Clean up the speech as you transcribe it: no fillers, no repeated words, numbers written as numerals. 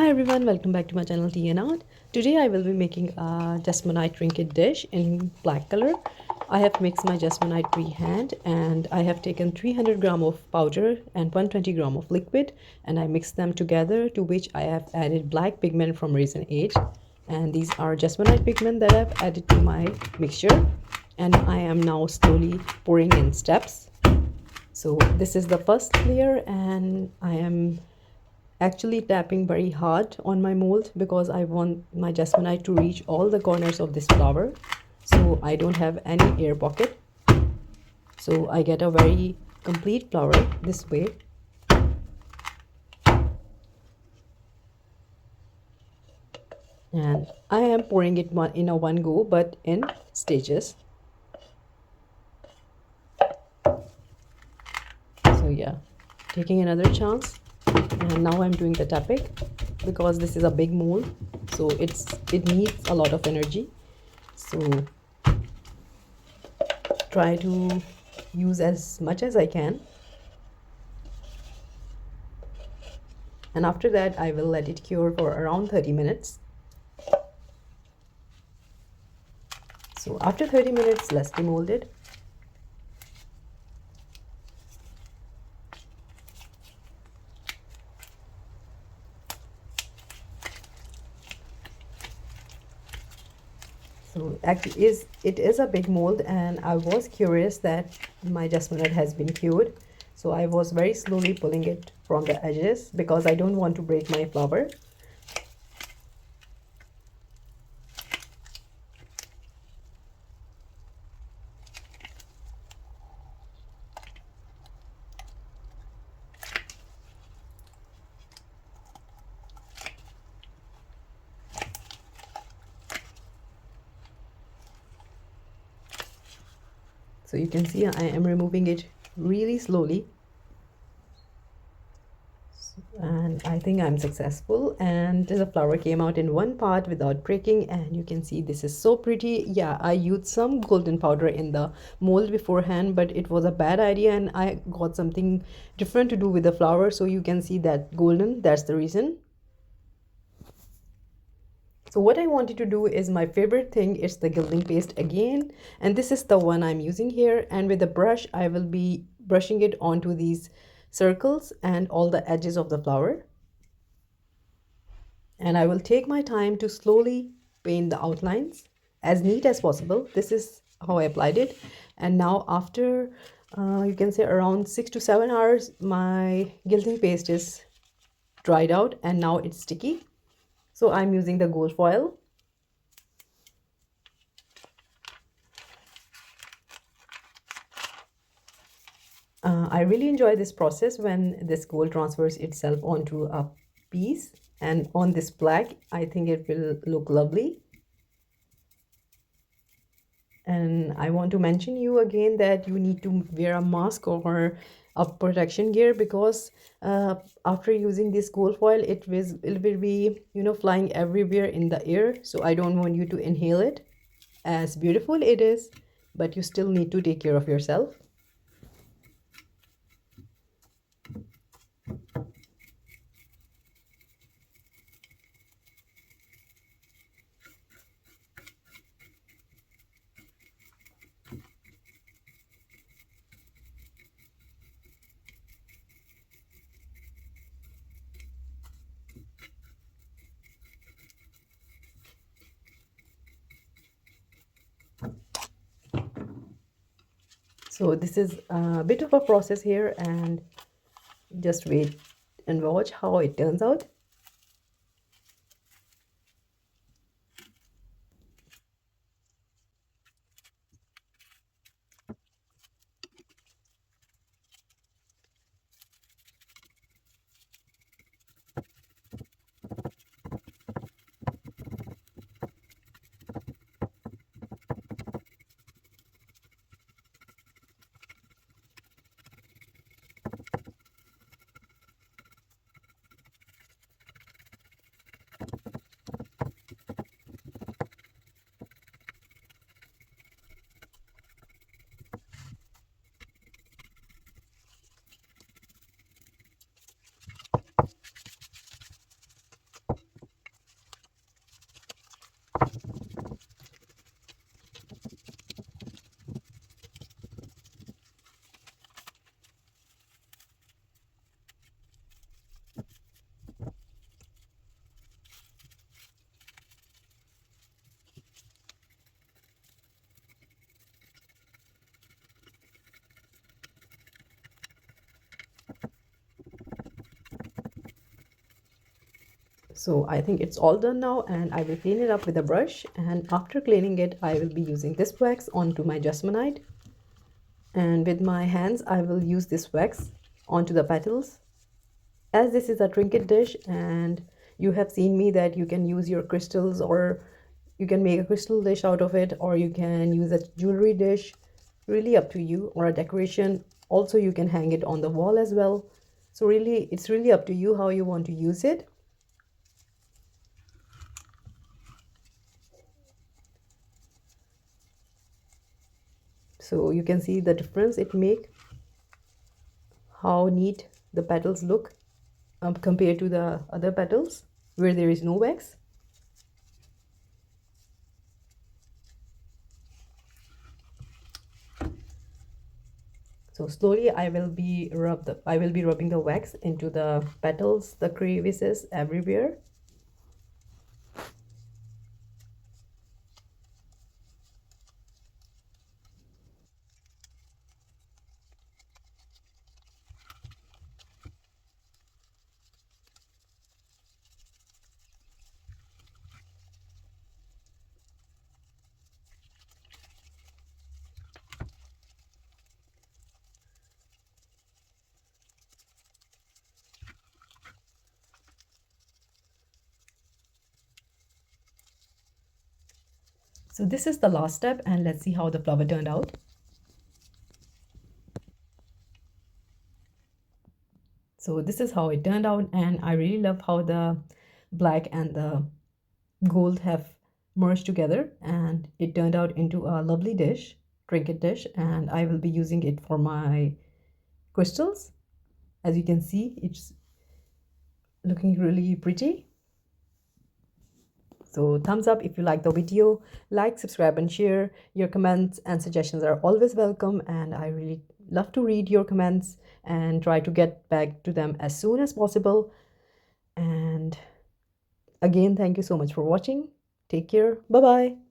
Hi everyone, welcome back to my channel Tea and Art. Today I will be making a Jesmonite trinket dish in black color. I have mixed my Jesmonite pre-hand and I have taken 300 gram of powder and 120 gram of liquid, and I mixed them together, to which I have added black pigment from Raisin Age, and these are Jesmonite pigment that I've added to my mixture, and I am now slowly pouring in steps. So this is the first layer, and I am actually tapping very hard on my mold because I want my Jesmonite to reach all the corners of this flower, so I don't have any air pocket, so I get a very complete flower this way. And I am pouring it in a one go, but in stages. So yeah, taking another chance. And now I'm doing the tapping because this is a big mold, so it needs a lot of energy, so try to use as much as I can. And after that I will let it cure for around 30 minutes. So after 30 minutes, let's demold it. So actually it is a big mold, and I was curious that my Jesmonite has been cured, so I was very slowly pulling it from the edges because I don't want to break my flower. So you can see I am removing it really slowly, and I think I'm successful, and the flower came out in one part without breaking, and you can see this is so pretty. Yeah, I used some golden powder in the mold beforehand, but it was a bad idea and I got something different to do with the flower, so you can see that golden, that's the reason. So what I wanted to do is my favorite thing, it's the gilding paste again, and this is the one I'm using here, and with a brush I will be brushing it onto these circles and all the edges of the flower, and I will take my time to slowly paint the outlines as neat as possible. This is how I applied it, and now after you can say around 6 to 7 hours, my gilding paste is dried out and now it's sticky. So I'm using the gold foil. I really enjoy this process when this gold transfers itself onto a piece, and on this black I think it will look lovely. And I want to mention you again that you need to wear a mask or a protection gear because after using this gold foil it will be flying everywhere in the air, so I don't want you to inhale it. As beautiful it is, but you still need to take care of yourself. So this is a bit of a process here, and just wait and watch how it turns out. So I think it's all done now, and I will clean it up with a brush. And after cleaning it, I will be using this wax onto my Jesmonite. And with my hands, I will use this wax onto the petals. As this is a trinket dish, and you have seen me that you can use your crystals, or you can make a crystal dish out of it, or you can use a jewelry dish, really up to you, or a decoration. Also, you can hang it on the wall as well. So really, it's really up to you how you want to use it. So you can see the difference it make, how neat the petals look compared to the other petals where there is no wax. So slowly I will be rubbing the wax into the petals, the crevices, everywhere. So this is the last step, and let's see how the flower turned out. So this is how it turned out, and I really love how the black and the gold have merged together, and it turned out into a lovely dish, trinket dish, and I will be using it for my crystals. As you can see, it's looking really pretty. So thumbs up if you like the video, like, subscribe, and share. Your comments and suggestions are always welcome, and I really love to read your comments and try to get back to them as soon as possible. And again, thank you so much for watching. Take care. Bye-bye.